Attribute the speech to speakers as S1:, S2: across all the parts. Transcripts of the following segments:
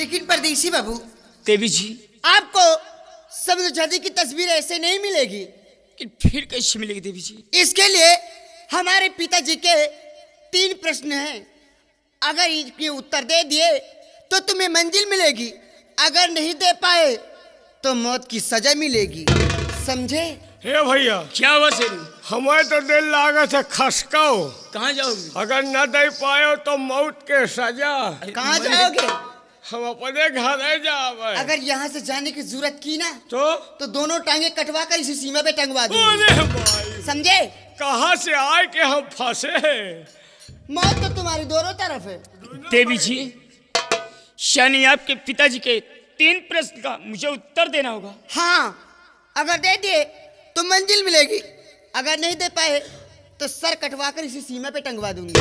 S1: लेकिन परदेसी बाबू,
S2: देवी जी,
S1: आपको समुद्र की तस्वीर ऐसे नहीं मिलेगी।
S2: कि फिर कैसे मिलेगी देवी जी?
S1: इसके लिए हमारे पिताजी के 3 प्रश्न हैं। अगर इनके उत्तर दे दिए तो तुम्हें मंजिल मिलेगी, अगर नहीं दे पाए तो मौत की सजा मिलेगी, समझे?
S3: हे भैया,
S2: क्या हुआ शेरू?
S3: हमें तो दिल लागत है खसकाओ।
S2: कहाँ जाओगे?
S3: अगर न दे पाए तो मौत के सजा।
S1: कहाँ जाओगे?
S3: हम अपने घर है जावे।
S1: अगर यहाँ से जाने की जरूरत की ना
S3: तो
S1: दोनों टांगे कटवा कर इसी सीमा पे टंगवा दूंगी,
S3: अरे भाई,
S1: समझे?
S3: कहाँ से आए के हम फंसे हैं?
S1: मौत तो तुम्हारी दोनों तरफ है।
S2: देवी जी, यानी आपके पिताजी के 3 प्रश्न का मुझे उत्तर देना होगा।
S1: हाँ, अगर दे दिए तो मंजिल मिलेगी, अगर नहीं दे पाए तो सर कटवा कर इसी सीमा पे टंगवा दूंगी।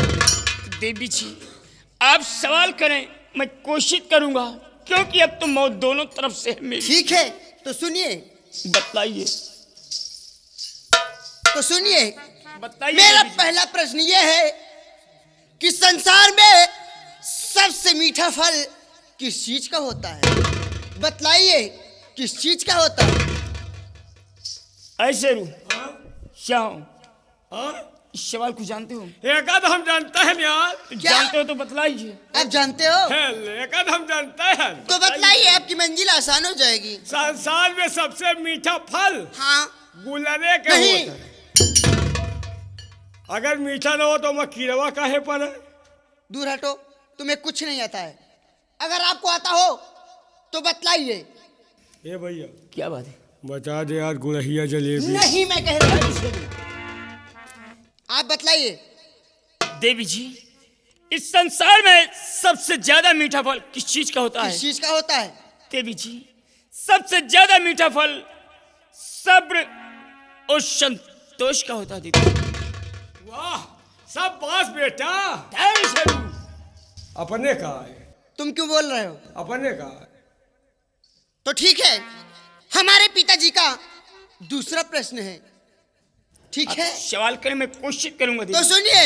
S2: देवी जी, आप सवाल करें, मैं कोशिश करूंगा, क्योंकि अब तो मौत दोनों तरफ से है मेरी।
S1: ठीक है, तो सुनिए।
S2: बतलाइए,
S1: तो सुनिए,
S2: बताइए।
S1: मेरा
S2: देवी जी।
S1: पहला प्रश्न यह है कि संसार में सबसे मीठा फल किस चीज का होता है? बतलाइए, किस चीज का होता है?
S2: ऐसे रू क्या हो?
S3: हाँ?
S2: इस सवाल को जानते हो?
S3: एकाद हम जानते हैं यार।
S1: क्या?
S2: जानते हो तो बतलाइए।
S1: आप जानते हो
S3: एकाद हम जानते हैं।
S1: तो बतलाइए, आपकी मंजिल आसान हो जाएगी।
S3: संसार में सबसे मीठा फल
S1: हाँ,
S3: गुलरे के
S1: नहीं।
S3: होता है। अगर मीठा न हो तो मैं कीड़वा काहे पर है?
S1: दूर हटो, तुम्हें कुछ नहीं आता है। अगर आपको आता हो तो बतलाइए।
S3: ए भैया,
S2: क्या बात है?
S3: बता दे यार, गुड़हिया जलेबी।
S1: नहीं, मैं कह रहा हूं, आप बतलाइए।
S2: देवी जी, इस संसार में सबसे ज्यादा मीठा फल किस चीज का होता है?
S1: किस चीज का होता है?
S2: देवी जी, सबसे ज्यादा मीठा फल सब्र और संतोष का होता है। देवी,
S3: वाह, सब बास बेटा।
S2: धैर्य से रू।
S3: अपने का है,
S1: तुम क्यों बोल रहे हो?
S3: अपने का है।
S1: तो ठीक है, हमारे पिताजी का दूसरा प्रश्न है, ठीक है?
S2: सवाल करें, मैं कोशिश करूंगा।
S1: तो
S2: देवी,
S1: सुनिए,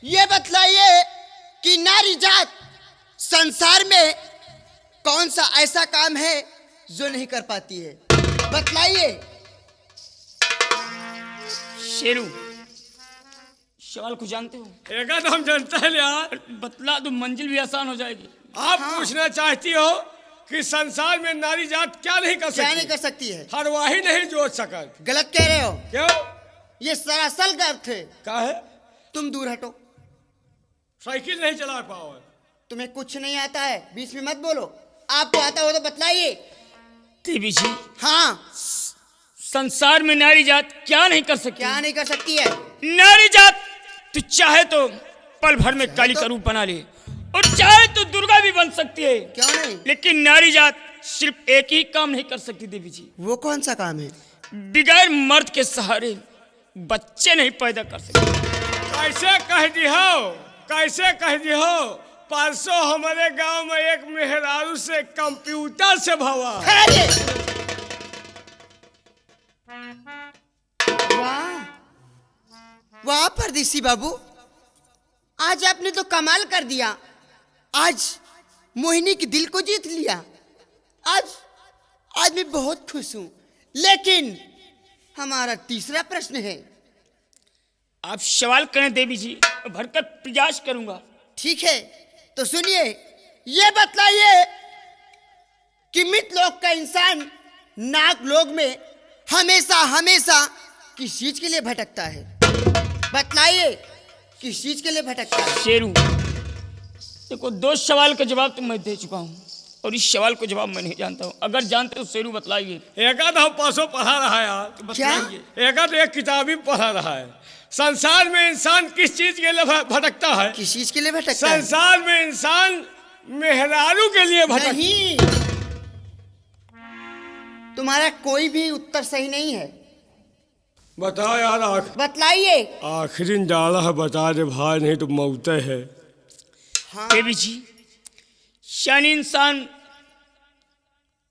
S1: ये बतलाइए कि नारी जात संसार में कौन सा ऐसा काम है जो नहीं कर पाती है? बतलाइए।
S2: शेरू, सवाल को जानते हो?
S3: एकाद हम जानते हैं यार।
S2: बतला दो, मंजिल भी आसान हो जाएगी।
S3: आप पूछना चाहती हो कि संसार में नारी जात क्या नहीं कर
S1: क्या नहीं
S3: सकती?
S1: कर सकती है?
S3: हरवाही नहीं जोड़ सकत।
S1: गलत कह रहे हो,
S3: क्यों?
S1: ये सरासल गलत है।
S3: का है?
S1: तुम दूर हटो,
S3: साइकिल नहीं चला पाओ।
S1: तुम्हें कुछ नहीं आता है, बीच में मत बोलो। आपको आता हो तो बतलाइए।
S2: देवी जी,
S1: हाँ,
S2: संसार में नारी जात क्या नहीं कर सकती?
S1: क्या नहीं कर सकती है?
S2: नारी जात तो चाहे तो पल भर में काली का रूप बना ले, और चाहे तो दुर्गा भी बन सकती है,
S1: क्यों नहीं?
S2: लेकिन नारी जात सिर्फ एक ही काम नहीं कर सकती। देवी जी,
S1: वो कौन सा काम है?
S2: बगैर मर्द के सहारे बच्चे नहीं पैदा कर सकती।
S3: कैसे कह दी हो? कैसे कह दी हो? परसों हमारे गांव में एक मेहरारू से कंप्यूटर से भवा।
S1: अरे! वाह वाह परदेसी बाबू, आज आपने तो कमाल कर दिया। आज मोहिनी के दिल को जीत लिया। आज मैं बहुत खुश हूं। लेकिन हमारा तीसरा प्रश्न है।
S2: आप सवाल करें देवी जी, मैं भरकर प्रयास करूंगा।
S1: ठीक है, तो सुनिए, ये बतलाइए कि मृतलोक का इंसान नागलोक में हमेशा हमेशा किस चीज के लिए भटकता है? बतलाइए, किस चीज के लिए भटकता है?
S2: शेरू, देखो 2 सवाल का जवाब तो मैं दे चुका हूँ, और इस सवाल को जवाब मैं नहीं जानता हूँ। अगर जानते हो शेरू बतलाइए।
S3: एकाद हम परसों पढ़ा रहा है यार।
S1: क्या?
S3: एकाद एक किताब ही पढ़ा रहा है। संसार में इंसान किस चीज के लिए भटकता है?
S1: किस चीज के लिए भटकता है?
S3: संसार में इंसान मेहरारू के लिए भटकता
S1: नहीं, तुम्हारा कोई भी उत्तर सही नहीं है।
S3: बताओ यार,
S1: बतलाइए।
S3: आखिरी डाला है, बता दे भाई, नहीं तो मौते है।
S1: हाँ,
S2: देवी जी, यानी इंसान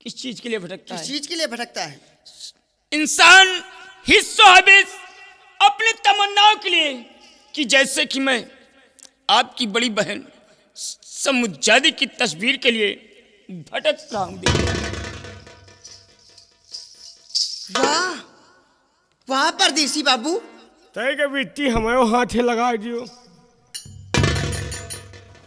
S2: किस चीज के लिए भटकता
S1: किस
S2: है?
S1: चीज के लिए भटकता है?
S2: इंसान हिस्सों हबीस अपनी तमन्नाओं के लिए, कि जैसे कि मैं आपकी बड़ी बहन समुज्जादी की तस्वीर के लिए भटक रहा हूँ देवी।
S1: वाह वाह परदेसी बाबू,
S3: तय के बिट्टी हमें हाथे लगा दियो।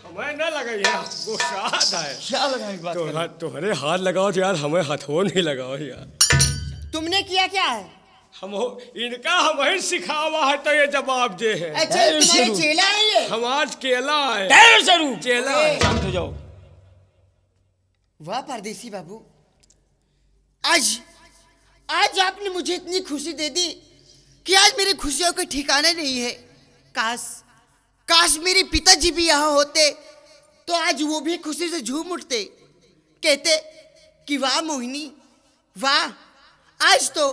S3: हमें ना लगाइए, गुस्सा है।
S2: क्या लगा एक बात कर?
S3: तुम्हारे हाथ लगाओ तो यार, हमें हाथों नहीं लगाओ यार।
S1: तुमने किया क्या है?
S3: इनका हमें सिखा हुआ है तो ये जवाब दे है।
S1: अच्छा ये तुम्हारे चेला है ये?
S3: हमारा केला है।
S2: ठहरो जरूर,
S3: चेला है।
S2: शांत हो जाओ।
S1: वाह परदेसी बाबू, आज आज आपने मुझे इतनी खुशी दे दी कि आज मेरी खुशियों का ठिकाना नहीं है। काश मेरे पिताजी भी यहाँ होते तो आज वो भी खुशी से झूम उठते, कहते कि वाह मोहिनी वाह, आज तो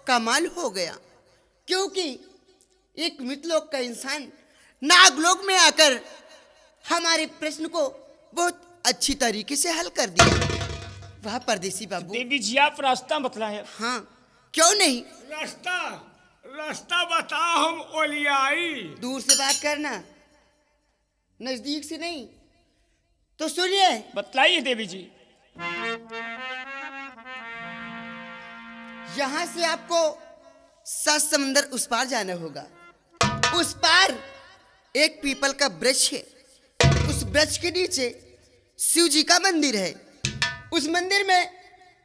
S1: कमाल हो गया। क्योंकि एक मृतलोक का इंसान नागलोक में आकर हमारे प्रश्न को बहुत अच्छी तरीके से हल कर दिया। वाह परदेसी बाबू।
S2: देवी जी आप रास्ता बतलाएं।
S1: हाँ क्यों नहीं,
S3: रास्ता बताओ, हम ओलियाई।
S1: दूर से बात करना, नजदीक से नहीं। तो सुनिए,
S2: बतलाइए देवी जी।
S1: यहाँ से आपको 7 समंदर उस पार जाना होगा। उस पार एक पीपल का वृक्ष है, उस वृक्ष के नीचे शिव जी का मंदिर है। उस मंदिर में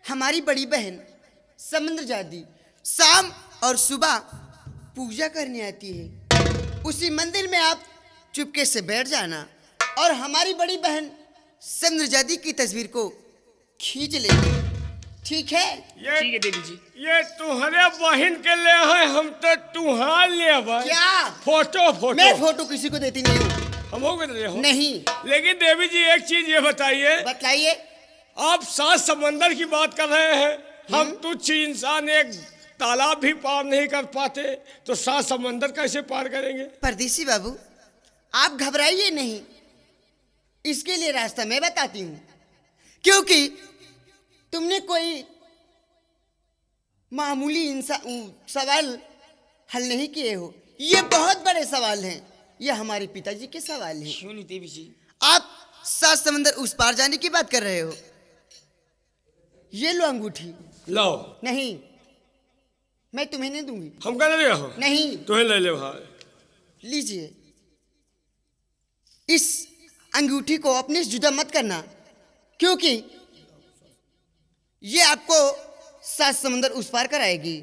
S1: हमारी बड़ी बहन समुद्र जादी शाम और सुबह पूजा करने आती है। उसी मंदिर में आप चुपके से बैठ जाना और हमारी बड़ी बहन समुद्र जादी की तस्वीर को खींच लेंगे, ठीक है?
S2: ठीक है देवी जी।
S3: ये तुम्हारे बहन के ले है, हम तो तुम्हार ले भाई।
S1: क्या
S3: फोटो
S1: मैं फोटो किसी को देती नहीं हूँ।
S3: हम हो गए हो
S1: नहीं।
S3: लेकिन देवी जी एक चीज ये बताइए,
S1: बतलाइए।
S3: आप 7 समंदर की बात कर रहे हैं, हम तुच्छ इंसान एक तालाब भी पार नहीं कर पाते, तो 7 समंदर कैसे पार करेंगे?
S1: परदेसी बाबू आप घबराइए नहीं, इसके लिए रास्ता मैं बताती हूँ। क्योंकि तुमने कोई मामूली सवाल हल नहीं किए हो, ये बहुत बड़े सवाल हैं, ये हमारे पिताजी के सवाल हैं।
S2: क्यों नहीं देवी जी?
S1: आप 7 समंदर उस पार जाने की बात कर रहे हो। ये लो अंगूठी।
S3: लो।
S1: नहीं, मैं तुम्हें नहीं दूंगी।
S3: हम कर रहे हो?
S1: नहीं।
S3: तुम्हें ले ले भाई।
S1: लीजिए, इस अंगूठी को अपने से जुदा मत करना, क्योंकि ये आपको 7 समंदर उस पार कराएगी,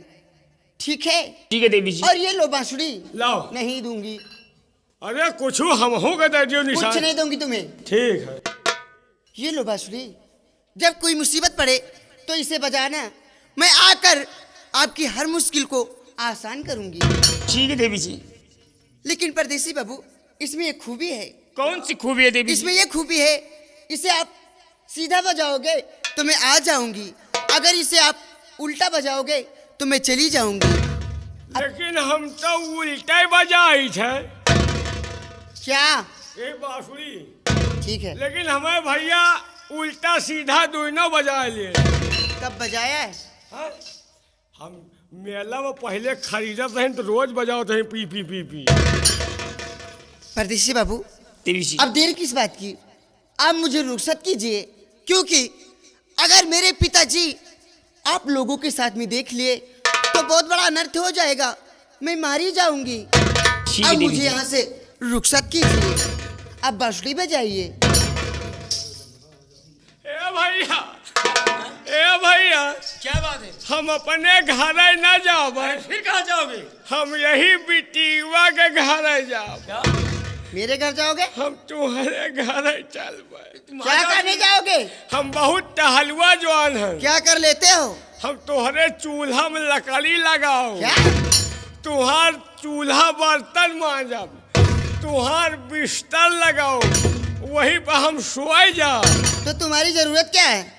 S1: ठीक है?
S2: ठीक है देवी जी।
S1: और ये लो बांसुरी।
S3: लाओ।
S1: नहीं दूंगी।
S3: अरे कुछ हम हो गए दियो निशान।
S1: कुछ नहीं दूंगी तुम्हें।
S3: ठीक है।
S1: ये लो बांसुरी, जब कोई मुसीबत पड़े तो इसे बजाना, मैं आकर आपकी हर मुश्किल को आसान करूंगी।
S2: ठीक है देवी जी।
S1: लेकिन परदेसी बाबू इसमें एक खूबी है।
S2: कौन सी खूबी है देवी जी?
S1: इसमें ये खूबी है, इसे आप सीधा बजाओगे तो मैं आ जाऊंगी, अगर इसे आप उल्टा बजाओगे तो मैं चली जाऊंगी।
S3: लेकिन हम तो उल्टा बजाई थे।
S1: क्या?
S3: ये बांसुरी।
S1: ठीक है।
S3: लेकिन हमें भैया उल्टा सीधा दोनों बजा लिए।
S1: कब बजाया है?
S3: हाँ? हम मेला में पहले खरीदत रहे तो रोज बजाओ थे, पी पी पी पी।
S1: परदेसी बाबू
S2: देवी जी,
S1: अब देर किस बात की, आप मुझे रुखसत कीजिए, क्योंकि अगर मेरे पिताजी आप लोगों के साथ में देख लिए तो बहुत बड़ा अनर्थ हो जाएगा, मैं मारी जाऊंगी।
S2: ठीक है
S1: अब
S2: देवी
S1: मुझे
S2: जी।
S1: यहाँ से रुखसत कीजिए, अब बांसुरी बजाइए।
S3: ए भैया,
S2: क्या बात है?
S3: हम अपने घर ना जाओ,
S2: फिर कहाँ जाओगे?
S3: हम यही बिटिया के घर जाओ।
S2: क्या?
S1: मेरे घर जाओगे?
S3: हम तुम्हारे घर चल
S1: क्या करने जाओगे?
S3: हम बहुत टहलुआ जवान हैं।
S1: क्या कर लेते हो?
S3: हम तुम्हारे चूल्हा में लकड़ी लगाओ,
S1: क्या?
S3: तुहार चूल्हा बर्तन मांजब, तुहार बिस्तर लगाओ, वही पर हम सोए जाओ।
S1: तो तुम्हारी जरूरत क्या है?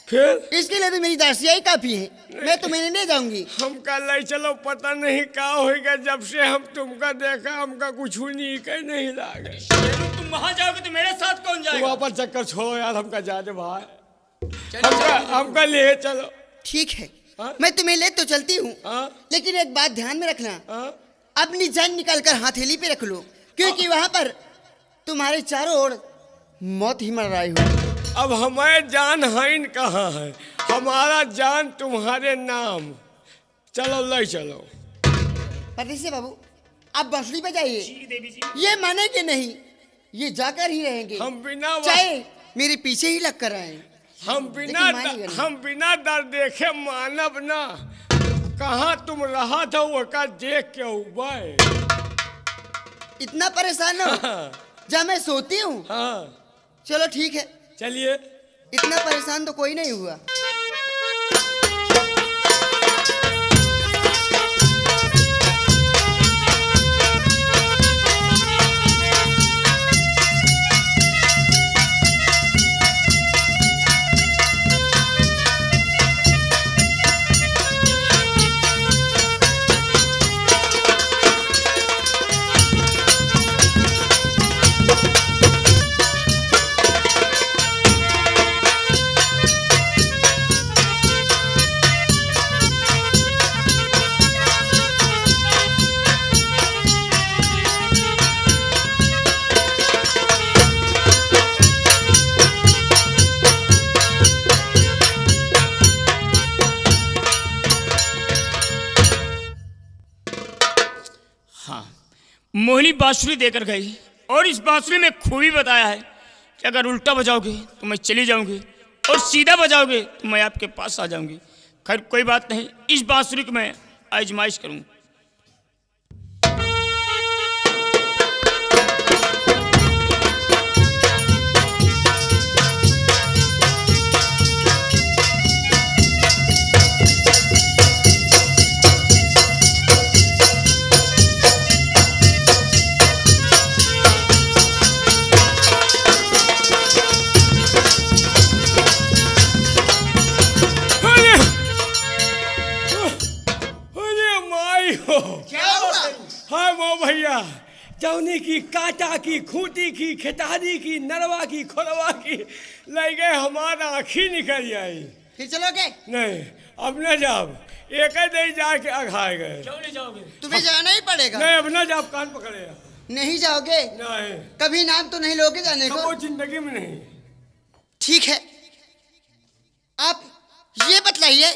S3: फिर
S1: इसके लिए तो मेरी दासिया ही काफी है, मैं तुम्हें नहीं जाऊंगी।
S3: हम कल चलो, पता नहीं क्या होगा, जब से हम तुमका देखा हमका कुछ नहीं लागे।
S2: तुम वहाँ जाओगे तो मेरे साथ कौन जाएगा?
S3: वापस चक्कर छोड़ो यार, हमका जाने भाई,
S2: चलो,
S3: हमका ले चलो।
S1: ठीक है,
S3: हाँ?
S1: मैं तुम्हें ले तो चलती हूँ,
S3: हाँ?
S1: लेकिन एक बात ध्यान में रखना,
S3: हाँ?
S1: अपनी जान निकाल कर हथेली पे रख लो, क्योंकि वहां पर तुम्हारे चारों ओर मौत ही मर रही हो।
S3: अब हमारे जान हाइन कहाँ है, हमारा जान तुम्हारे नाम। चलो ले चलो।
S1: परदेसी बाबू आप बांसुरी बजाइए,
S2: जी देवी जी।
S1: ये मानेंगे नहीं, ये जाकर ही रहेंगे,
S3: हम बिना
S1: चाहे मेरे पीछे ही लग कर आए।
S3: हम बिना डर देखे मानव ना। कहाँ तुम रहा था वो का देख के उबाए।
S1: इतना परेशान हो जब मैं सोती हूँ।
S3: हाँ
S1: चलो ठीक है,
S3: चलिए।
S1: इतना परेशान तो कोई नहीं हुआ।
S2: मोहिनी बांसुरी देकर गई और इस बांसुरी में खूबी बताया है कि अगर उल्टा बजाओगे तो मैं चली जाऊंगी और सीधा बजाओगे तो मैं आपके पास आ जाऊंगी। खैर कोई बात नहीं, इस बांसुरी को मैं आजमाइश करूं।
S3: हाँ वो भैया, जौनी की, काटा की, खूंटी की, खेतारी की, नरवा की, खोरवा की ले गए, हमारा आँखी निकल जाई।
S1: फिर चलोगे?
S3: नहीं अब न जाओ, एक ही जाके अघाए गए।
S2: क्यों नहीं जाओगे?
S1: तुम्हें जाना ही पड़ेगा।
S3: नहीं अब न जाओ, कान पकड़े।
S1: नहीं जाओगे?
S3: नहीं।
S1: कभी नाम तो नहीं लोगे जाने को?
S3: वो जिंदगी में नहीं।
S1: ठीक है, आप ये बतलाइए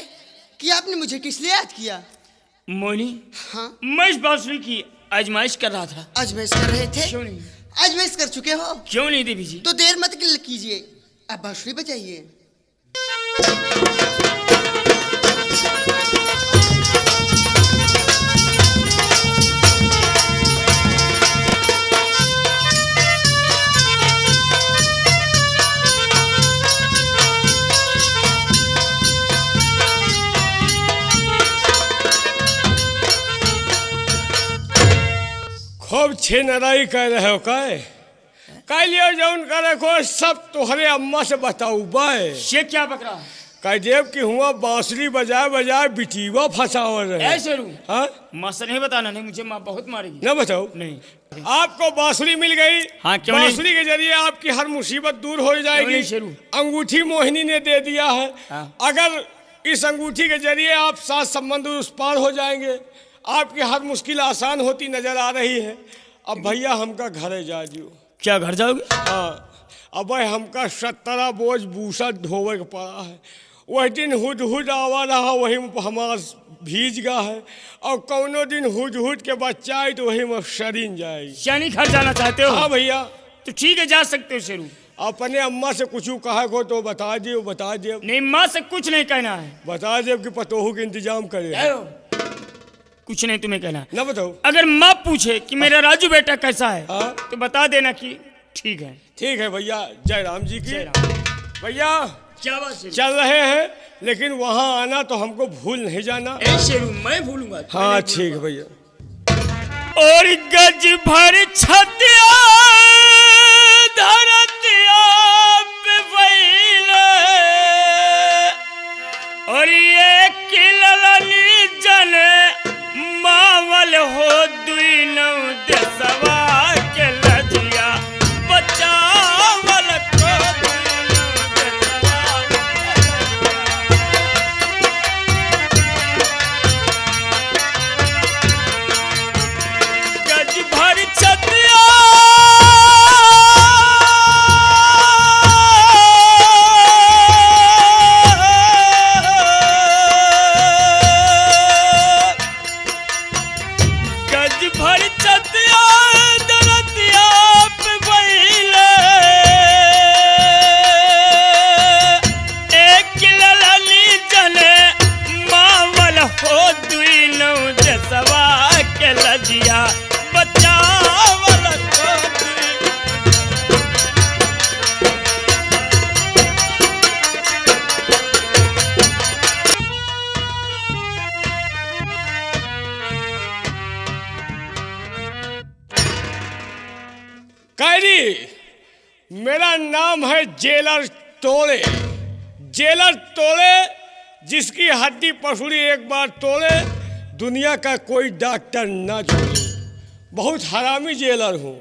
S1: कि आपने मुझे किस लिए याद किया?
S2: मोहिनी,
S1: हाँ,
S2: मैं इस बांसुरी की आजमाइश कर रहा था।
S1: आजमाइश कर रहे थे?
S2: क्यों नहीं?
S1: आजमाइश कर चुके हो?
S2: क्यों नहीं देवी जी?
S1: तो देर मत कीजिए, आप बांसुरी बजाइए।
S3: खूब छेनराई कर रहे हो कह लियो जौन करे को सब तोहरे अम्मा से बताऊ बाय।
S2: ये क्या बकरा?
S3: कह देव कि हुआ बांसुरी बजाए बजाए बिटीवा फंसावर रहे।
S2: ऐसे रू?
S3: हाँ
S2: माँ से नहीं बताना, नहीं मुझे माँ बहुत मारेगी।
S3: न बताओ।
S2: नहीं।
S3: आपको बांसुरी मिल गई।
S2: हाँ, क्यों नहीं?
S3: बांसुरी के जरिए आपकी हर मुसीबत दूर हो जाएगी। अंगूठी मोहिनी ने दे दिया है।
S2: हाँ।
S3: अगर इस अंगूठी के जरिए आप साथ संबंध उस पार हो जाएंगे, आपकी हर मुश्किल आसान होती नजर आ रही है। अब भैया हमका घरे जा दियो।
S2: क्या घर जाओगे?
S3: हाँ, अब भाई हमका 17 बोझ भूसा ढोवे के पड़ा है। वही दिन हुड हुड आवा रहा, वही में हमारा भीज गया है। और कौनो दिन हुड हुड के बच्चा आई तो वही में शरीन जाएगी।
S2: यानी घर जाना चाहते हो?
S3: हाँ भैया।
S2: तो ठीक है, जा सकते हो शेरू।
S3: अपने अम्मा से कुछ कहा को तो बता दियो।
S2: नहीं, माँ से कुछ नहीं कहना है।
S3: बता दे कि पतोहू के इंतजाम करे।
S2: कुछ नहीं तुम्हें कहना।
S3: ना बताओ।
S2: अगर माँ पूछे कि मेरा राजू बेटा कैसा है,
S3: हाँ?
S2: तो बता देना कि ठीक है।
S3: ठीक है भैया, जय राम जी की।
S2: जय राम।
S3: भैया
S2: क्या बात शेरू?
S3: चल रहे हैं, लेकिन वहाँ आना तो हमको भूल नहीं जाना।
S2: शेरू मैं भूलूंगा।
S3: हाँ ठीक है भैया।
S2: और गज भर छतिया धरतिया पे फैले, और ये किललनी जन मावल हो दुई नौ देसवा के लजिया बचावल को दुई नौ देसवा। गज भर छतिया
S3: कैदी, मेरा नाम है जेलर तोड़े। जेलर तोड़े, जिसकी हड्डी पसुड़ी एक बार तोड़े, दुनिया का कोई डॉक्टर ना जोड़े। बहुत हरामी जेलर हूँ।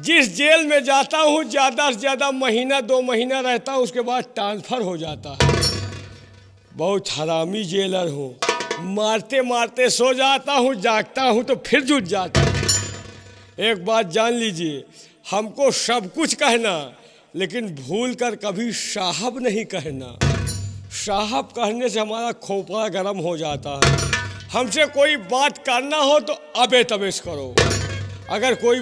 S3: जिस जेल में जाता हूँ ज़्यादा से ज़्यादा महीना 2 महीना रहता हूँ, उसके बाद ट्रांसफ़र हो जाता है। बहुत हरामी जेलर हूँ। मारते मारते सो जाता हूँ, जागता हूँ तो फिर जुट जाता हूँ। एक बात जान लीजिए, हमको सब कुछ कहना, लेकिन भूल कर कभी साहब नहीं कहना। साहब कहने से हमारा खोपड़ा गर्म हो जाता है। हमसे कोई बात करना हो तो अबे तबे से करो। अगर कोई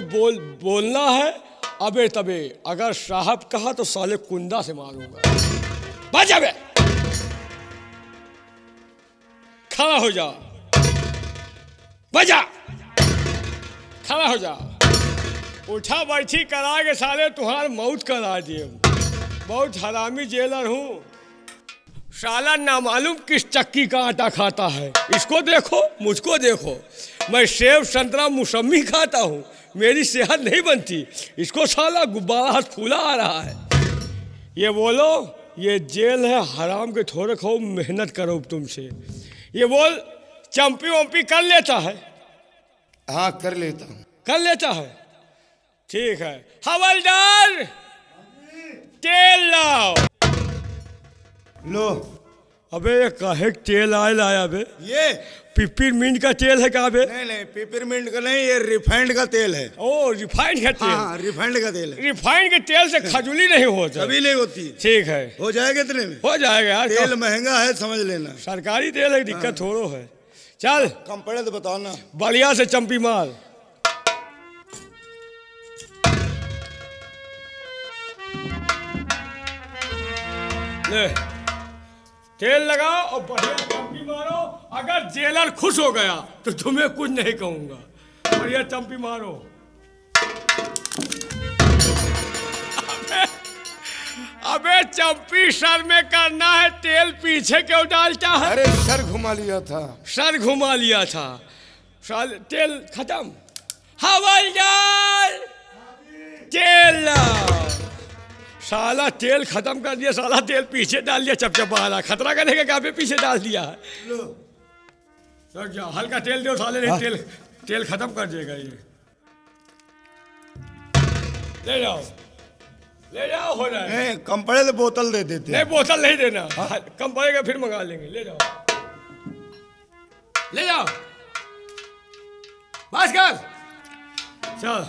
S3: बोलना है अबे तबे। अगर साहब कहा तो साले कुंदा से मारूंगा। बच अबे, खड़ा हो जा, बजा, खड़ा हो जा। उठा बैठी करा के साले तुम्हार मौत करा दिए। बहुत हरामी जेलर हूँ। साला नामालूम किस चक्की का आटा खाता है। इसको देखो, मुझको देखो। मैं सेब संतरा मौसमी खाता हूँ, मेरी सेहत नहीं बनती। इसको साला गुब्बारा हाथ फूला आ रहा है। ये बोलो, ये जेल है, हराम के थोड़े खाओ, मेहनत करो तुमसे। ये बोल, चंपी वंपी कर लेता है?
S4: हाँ कर लेता हूँ।
S3: कर लेता है, ठीक है। हवलदार, तेल लाओ।
S4: लो।
S3: अबे ये काहे तेल लाया बे?
S4: ये
S3: पिपरमिंट का तेल है क्या बे?
S4: नहीं नहीं, पेपरमिंट का नहीं, ये रिफाइंड का तेल है।
S3: ओ, रिफाइंड का तेल।
S4: हाँ, रिफाइंड का तेल है।
S3: रिफाइंड के तेल से खजूली नहीं होता।
S4: कभी नहीं होती।
S3: ठीक है,
S4: हो जाएगा इतने में?
S3: हो जाएगा यार।
S4: तेल महंगा है, समझ लेना।
S3: सरकारी तेल है, दिक्कत थोड़ो है। चल,
S4: कम पड़े तो बताओ ना।
S3: बढ़िया से चंपी मार। ले, तेल लगाओ और बढ़िया चंपी मारो। अगर जेलर खुश हो गया तो तुम्हें कुछ नहीं कहूंगा। बढ़िया चंपी मारो। अबे चंपी सर में करना है, तेल पीछे क्यों डालता है?
S4: अरे सर घुमा लिया था।
S3: सर घुमा लिया था। साल तेल खत्म। हवलदार, तेल लाओ। साला तेल खत्म कर दिया। साला तेल पीछे डाल दिया, चपचपा रहा। खतरा करने का क्या पे पीछे डाल दिया है। सर जा, हल्का तेल दो साले, नहीं तेल खत्म कर देगा ये। ले जाओ, ले जाओ, हो रहा है।
S4: नहीं, कम पड़े तो बोतल दे देते।
S3: नहीं, बोतल नहीं देना। कम पड़ेगा फिर मंगा लेंगे। ले जाओ, ले जाओ, बस कर। चल,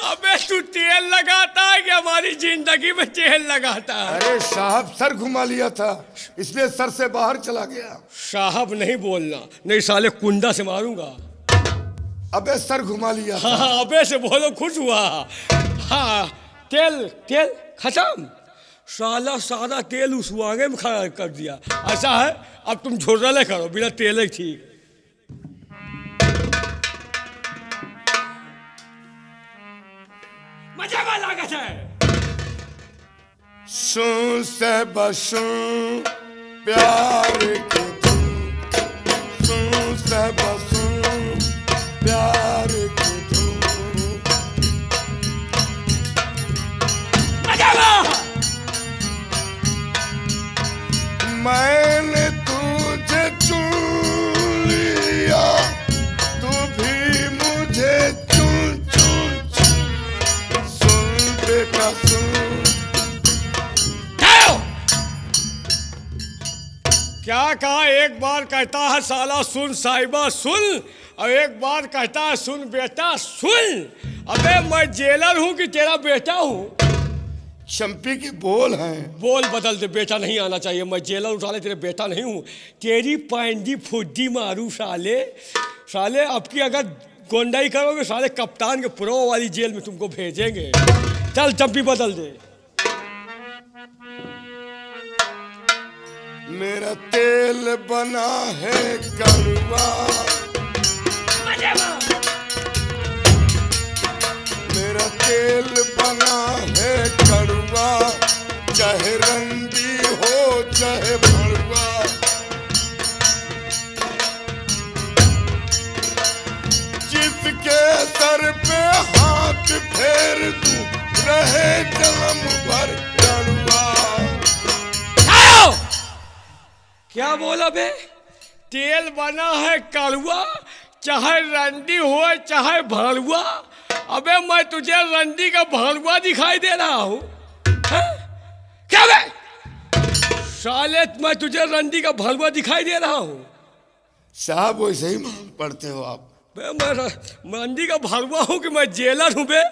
S3: अबे तू तेल लगाता है कि हमारी जिंदगी में तेल लगाता है?
S4: अरे साहब सर घुमा लिया था, इसलिए सर से बाहर चला गया।
S3: साहब नहीं बोलना, नहीं साले कुंडा से मारूंगा।
S4: अबे सर घुमा लिया था।
S3: हाँ, अबे से बोलो, खुश हुआ। हाँ, तेल तेल खत्म। साला सारा तेल उस वांगे में खड़ा कर दिया। ऐसा है, अब तुम झोरले करो, बिना तेल ही ठीक। मजा का लागत है।
S4: सुन से बसुं प्यार के तुम, सुन से बसुं प्यार के तुम।
S3: मजा का।
S4: मैंने तुझे चुन लिया, तू भी मुझे चुन चुन चुन। सुन बेटा सुन।
S3: क्या कहा? एक बार कहता है साला सुन साहिबा सुन, और एक बार कहता है सुन बेटा सुन। अबे मैं जेलर हूं कि तेरा बेटा हूं?
S4: चंपी के बोल हैं।
S3: बोल बदल दे, बेटा नहीं आना चाहिए। मैं जेलर हूं साले, तेरे बेटा नहीं हूं। तेरी पैंडी फुड्डी मारू साले। साले अब की अगर गोंडाई करोगे साले, कप्तान के प्रो वाली जेल में तुमको भेजेंगे। चल चंपी बदल दे।
S4: मेरा तेल बना है कड़वा, मेरा तेल बना है कड़वा, चाहे रंगी
S3: क्या बोला बे? तेल बना है कड़वा, चाहे रंडी हो चाहे भड़ुआ। अबे मैं तुझे रंडी का भड़ुआ दिखाई दे रहा हूँ? क्या बे? साले मैं तुझे रंडी का भड़ुआ दिखाई दे रहा हूँ?
S4: साहब वैसे ही मालूम पड़ते हो आप।
S3: बे मैं रंडी का भड़ुआ हूँ कि मैं जेलर हूँ बे?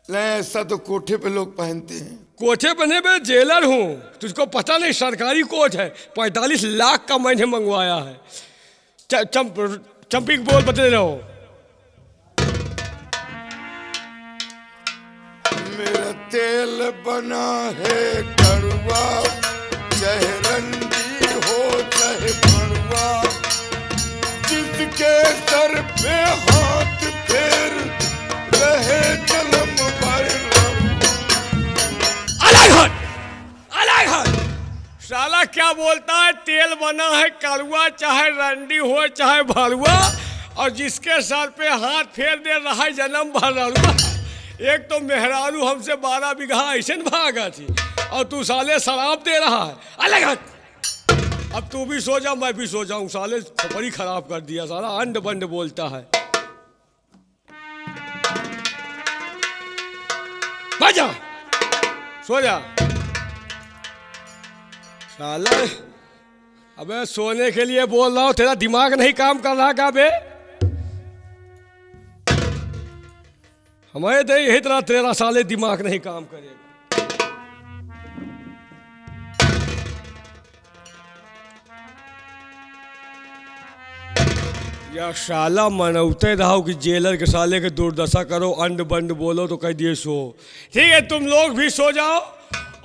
S4: नहीं, ऐसा तो कोठे पे लोग पहनते हैं।
S3: कोठे पे नहीं बे, जेलर हूँ। तुझको पता नहीं, सरकारी कोट है, 45 लाख का मैंने मंगवाया है। चंपी बोल बता रहो।
S4: मेरा तेल बना है कड़वा, चाहे रंडी हो चाहे भड़वा, जिसके सर पे हाथ फेर रहे जन्म भर।
S3: अलग हट, अलग हट। साला क्या बोलता है? तेल बना है कड़वा, चाहे रंडी हो चाहे भड़ुआ, और जिसके सर पे हाथ फेर दे रहा है जन्म भर रड़ुआ। एक तो मेहरारू हमसे 12 बीघा ऐसे भागा थी, और तू साले शराब दे रहा है। अलग हट। अब तू भी सो जा, मैं भी सो जाऊं। साले बड़ी खराब कर दिया, साला अंड बंड बोलता है। जा, सो जा साला। अबे सोने के लिए बोल रहा हूं, तेरा दिमाग नहीं काम कर रहा क्या बे? हमारे तो यही तरह तेरा साले दिमाग नहीं काम करेगा। या साला मनौते रहो कि जेलर के साले के दुर्दशा करो, अंड बंड बोलो तो कह दिए सो। ठीक है, तुम लोग भी सो जाओ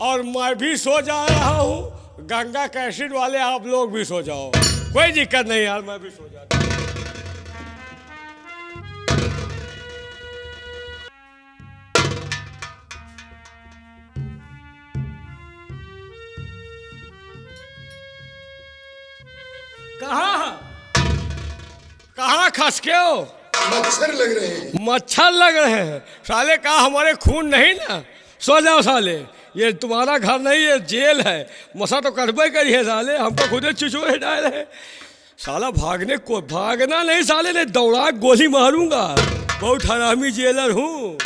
S3: और मैं भी सो जा रहा हूँ। गंगा कैसिड वाले आप लोग भी सो जाओ, कोई दिक्कत नहीं यार, मैं भी सो जाता हूँ। कहाँ खस के हो?
S4: मच्छर लग रहे हैं।
S3: मच्छर लग रहे हैं? साले कहा हमारे खून नहीं ना? सो जाओ साले, ये तुम्हारा घर नहीं, ये जेल है। मसा तो करबे करी है साले, हमको खुदे चुचुए डाले है। साला भागना नहीं साले, ने दौड़ा गोली मारूंगा। बहुत हरामी जेलर हूँ।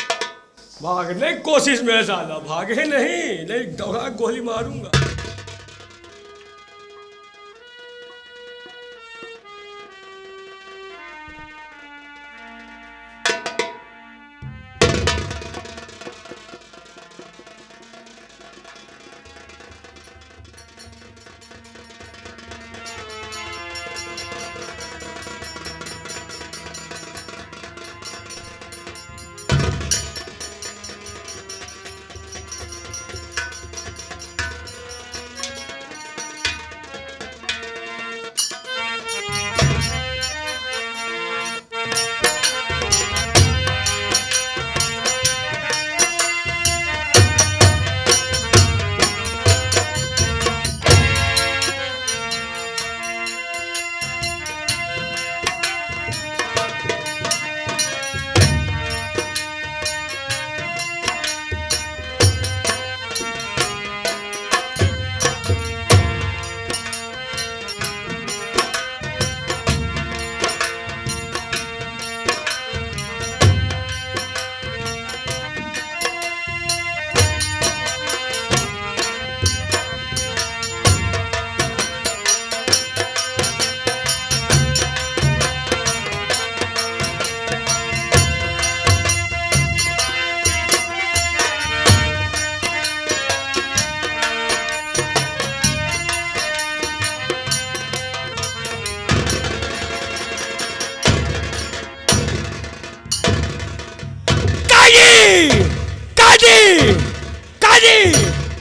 S3: भागने की कोशिश में साला, भागे नहीं दौड़ा गोली मारूंगा।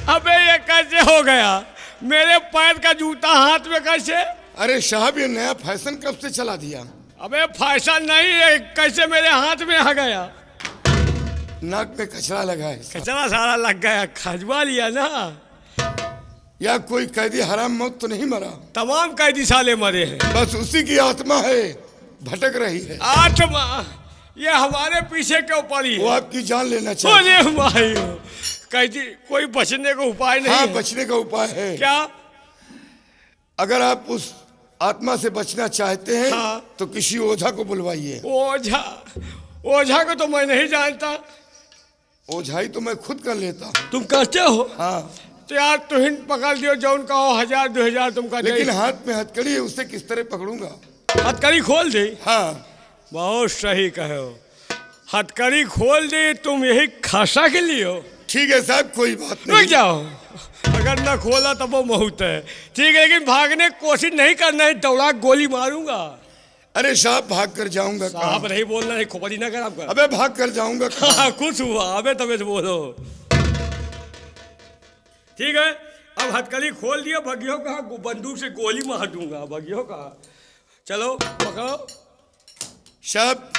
S3: अबे ये कैसे हो गया? मेरे पैर का जूता हाथ में कैसे?
S4: अरे साहब, ये नया फैशन कब से चला दिया?
S3: अबे फैशन नहीं है, कैसे मेरे हाथ में आ गया?
S4: नाक में कचरा लगा है।
S3: कचरा सारा लग गया, खजवा लिया ना।
S4: या कोई कैदी हराम मौत तो नहीं मरा?
S3: तमाम कैदी साले मरे हैं।
S4: बस उसी की आत्मा है, भटक रही है।
S3: आत्मा? ये हमारे पीछे क्यों पड़ी है?
S4: वो आपकी जान लेना चाहिए।
S3: अरे भाई, कैदी कोई बचने का उपाय नहीं?
S4: हाँ,
S3: है?
S4: बचने का उपाय है।
S3: क्या?
S4: अगर आप उस आत्मा से बचना चाहते हैं
S3: हाँ।
S4: तो किसी ओझा को बुलवाइए।
S3: ओझा? ओझा को तो मैं नहीं जानता।
S4: ओझाई तो मैं खुद कर लेता हूँ।
S3: तुम करते हो?
S4: हाँ,
S3: तो यार तुम हिंद पकड़ दियो, जौन कहो 1000 2000 तुमका दे।
S4: लेकिन हाथ में हथकड़ी है, उससे किस तरह पकड़ूंगा?
S3: हथकड़ी खोल दे।
S4: हाँ,
S3: बहुत सही कहे हो, हथकड़ी खोल दे। तुम यही खासा के लिए हो?
S4: ठीक है साहब, कोई बात
S3: रुक
S4: नहीं।
S3: जाओ, अगर ना खोला तब वो बहुत है। ठीक है, लेकिन भागने की कोशिश नहीं करना है, दौड़ा गोली मारूंगा।
S4: अरे साहब, भाग कर जाऊंगा
S3: साहब
S4: कहाँ?
S3: नहीं बोलना है, खोपड़ी ना कर आपका।
S4: अबे भाग कर जाऊंगा कहाँ?
S3: हाँ, कुछ हुआ अबे, तबे से बोलो। ठीक है, अब हथकड़ी खोल दिया। भगियो कहाँ? बंदूक से गोली मार दूंगा। भगियो कहाँ? चलो पकड़ो।
S4: साहब,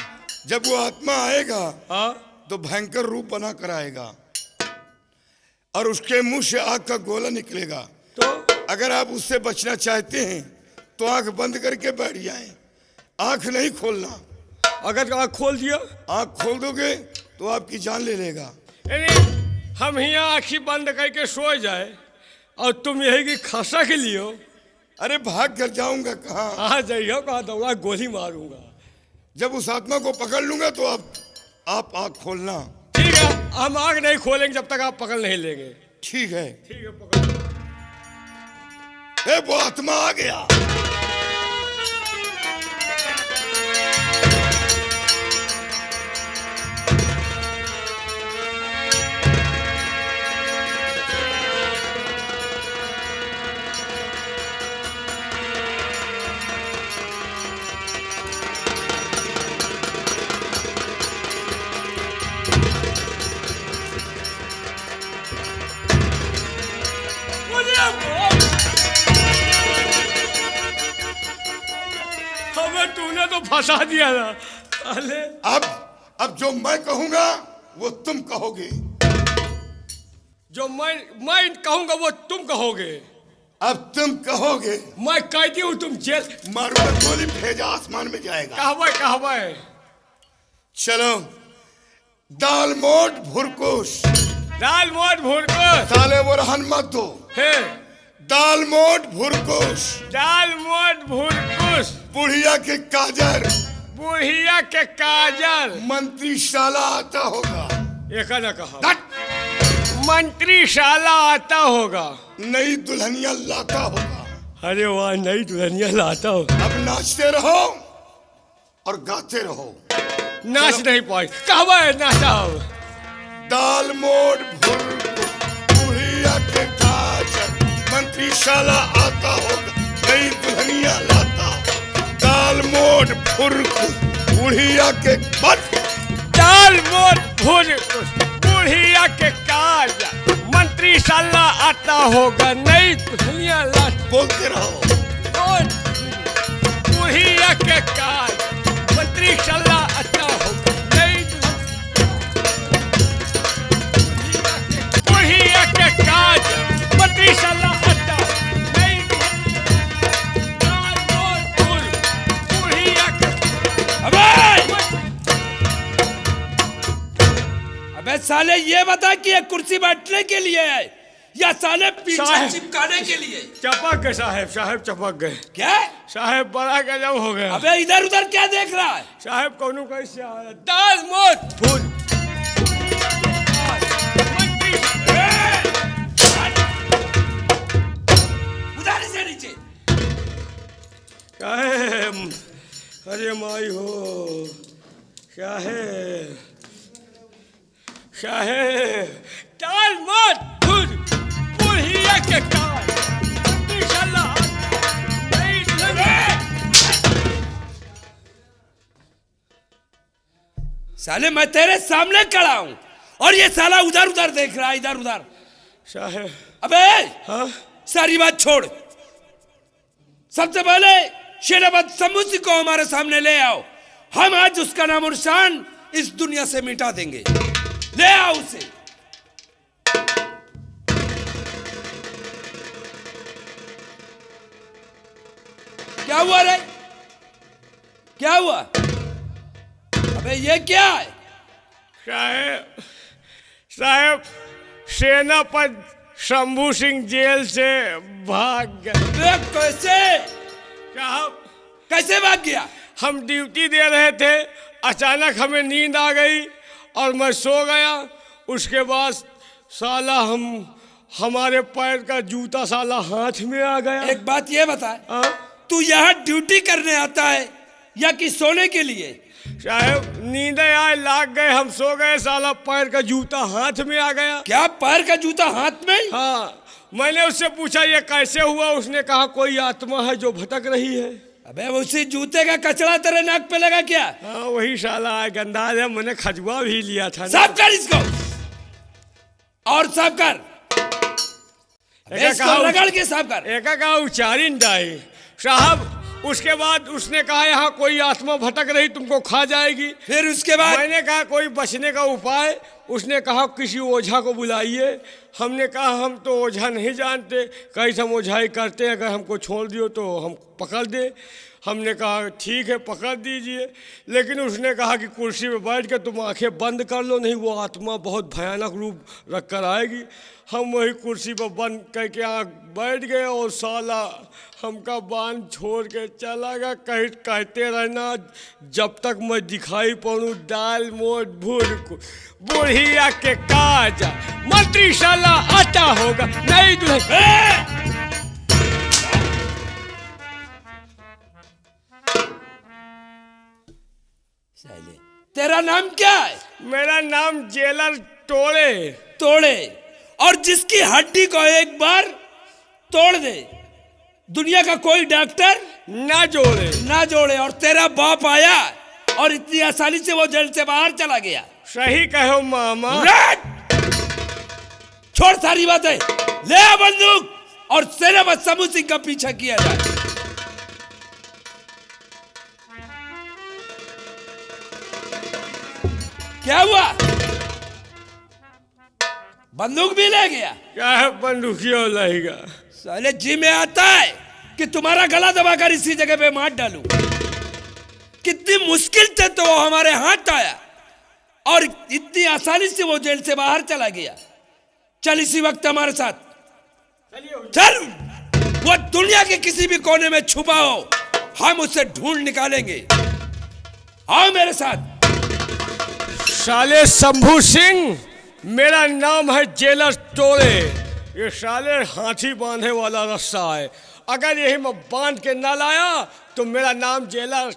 S4: जब वो आत्मा आएगा
S3: हाँ,
S4: तो भयंकर रूप बना कर आएगा और उसके मुंह से आग का गोला निकलेगा।
S3: तो
S4: अगर आप उससे बचना चाहते हैं तो आंख बंद करके बैठ जाएं, आंख नहीं खोलना।
S3: अगर आँख खोल दिया?
S4: आंख खोल दोगे तो आपकी जान ले लेगा।
S3: यानी हम यहाँ आँखी बंद करके सो जाए और तुम यही की खासा के लिए हो?
S4: अरे भाग कर जाऊंगा कहाँ?
S3: आ जाइए, कहाँ दौड़ा गोली मारूंगा।
S4: जब उस आत्मा को पकड़ लूंगा तो आप आंख खोलना।
S3: ठीक है, हम आँख नहीं खोलेंगे जब तक आप पकड़ नहीं लेंगे।
S4: ठीक है।
S3: ठीक है, पकड़।
S4: ए, वो आत्मा आ गया।
S3: हमें तूने तो फंसा दिया ना। अरे
S4: अब जो मैं कहूंगा वो तुम कहोगे।
S3: जो मैं कहूंगा वो तुम कहोगे।
S4: अब तुम कहोगे।
S3: मैं कहती हूँ तुम जेल।
S4: मारूंगा गोली, भेजा आसमान में जाएगा।
S3: कहवा
S4: चलो, दाल मोट भुरकुश।
S3: दाल मोट भुरकुश।
S4: साले वो रहन मत दो।
S3: है
S4: दाल मोट भुरकुश।
S3: दाल मोट भुरकुश।
S4: बुढ़िया के काजर।
S3: बुढ़िया के काजल।
S4: मंत्रीशाला आता होगा।
S3: एक ना कहा।
S4: धट!
S3: मंत्रीशाला आता होगा।
S4: नई दुल्हनिया लाता होगा।
S3: अरे वाह, नई दुल्हनिया लाता हो।
S4: अब नाचते रहो और गाते रहो।
S3: नाच नहीं पाई। कहवा है नाचा हो।
S4: दाल मोट भुरकुश, बुढ़िया के काजर, मंत्रीशाला आता होगा, नई दुल्हनिया लाता होगा। दाल मोट भुरकुश, बुढ़िया के
S3: दाल मोट भुरकुश, बुढ़िया के काजल, मंत्रीशाला आता होगा, नई दुल्हनिया लाता।
S4: बोलते रहो।
S3: बुढ़िया के काजल, मंत्रीशाला आता होगा, नई बुढ़िया के काजल, मंत्रीशाला आता होगा, नई दाल मोट बुढ़िया के।
S5: अबे साले, ये बता कि ये कुर्सी बैठने के लिए है या साले पीछे
S3: साहब।
S5: चिपकाने के लिए?
S3: चपक गए साहब चपक गए।
S5: क्या?
S3: साहब बड़ा गजब हो गया।
S5: अबे इधर उधर क्या देख रहा है?
S3: साहब कौनो कैसे आ रहा? दाल मोट भूल।
S5: उधर से नीचे।
S3: क्या है? अरे माई हो, क्या है? क्या है? दाल मोट भूल, बुढ़िया के काल, इंशाल्लाह नहीं लगे।
S5: साले मैं तेरे सामने खड़ा हूँ और ये साला उधर उधर देख रहा है, इधर उधर।
S3: साहब।
S5: अबे
S3: हाँ?
S5: सारी बात छोड़, सबसे पहले शेराबाद समूसी को हमारे सामने ले आओ। हम आज उसका नाम और शान इस दुनिया से मिटा देंगे। ले आओ उसे। क्या हुआ रे? क्या हुआ? अबे ये क्या है?
S3: साहब, साहब शंभू सिंह जेल से भाग गए।
S5: वे कैसे
S3: साहब
S5: कैसे भाग गया?
S3: हम ड्यूटी दे रहे थे, अचानक हमें नींद आ गई और मैं सो गया। उसके बाद साला हमारे पैर का जूता साला हाथ में आ गया।
S5: एक बात ये बता,
S3: हाँ?
S5: तू यहाँ ड्यूटी करने आता है या कि सोने के लिए?
S3: साहब नींद आए, लाग गए, हम सो गए, साला पैर का जूता हाथ में आ गया।
S5: क्या पैर का जूता हाथ में?
S3: हाँ, मैंने उससे पूछा ये कैसे हुआ। उसने कहा कोई आत्मा है जो भटक रही है।
S5: अबे उसी जूते का कचरा तेरे नाक पे लगा क्या?
S3: हाँ वही साला है, गंदा है। मैंने खजवा भी लिया था ना।
S5: साफ कर इसको और साफ कर। इसको रगड़ के साफ कर।
S3: एका कहा उचारिन जाए साहब। उसके बाद उसने कहा यहाँ कोई आत्मा भटक रही, तुमको खा जाएगी।
S5: फिर उसके बाद
S3: मैंने कहा कोई बचने का उपाय। उसने कहा किसी ओझा को बुलाइए। हमने कहा हम तो ओझा नहीं जानते, कैसे हम ओझाई करते हैं, अगर हमको छोड़ दियो तो हम पकड़ दे। हमने कहा ठीक है पकड़ दीजिए, लेकिन उसने कहा कि कुर्सी पे बैठ के तुम आंखें बंद कर लो, नहीं वो आत्मा बहुत भयानक रूप रख कर आएगी। हम वही कुर्सी पर बंद करके आँख बैठ गए और साला हमका बांध छोड़ के चला गया। कहते रहना जब तक मैं दिखाई पड़ूँ दाल मोट भूर बुढ़िया के काजा मंत्री साला आता होगा नहीं दुल्हन।
S5: तेरा नाम क्या है?
S3: मेरा नाम जेलर टोले।
S5: तोड़े, और जिसकी हड्डी को एक बार तोड़ दे दुनिया का कोई डॉक्टर
S3: ना जोड़े
S5: ना जोड़े। और तेरा बाप आया और इतनी आसानी से वो जेल से बाहर चला गया।
S3: सही कहो मामा।
S5: छोड़ सारी बातें, ले आ बंदूक और सेनापति शंभू सिंह का पीछा किया जाए। क्या हुआ? बंदूक भी ले गया?
S3: क्या है बंदूकियों रहेगा।
S5: साले जी में आता है कि तुम्हारा गला दबाकर इसी जगह पे मार डालूं। कितनी मुश्किल से तो वो हमारे हाथ आया और इतनी आसानी से वो जेल से बाहर चला गया। चल इसी वक्त हमारे साथ चल। वो दुनिया के किसी भी कोने में छुपा हो, हम उसे ढूंढ निकालेंगे। आओ मेरे साथ।
S3: साले शंभू सिंह, मेरा नाम है जेलर टोले। ये साले हाथी बांधे वाला रस्सा है, अगर यही मैं बांध के ना लाया तो मेरा नाम जेलर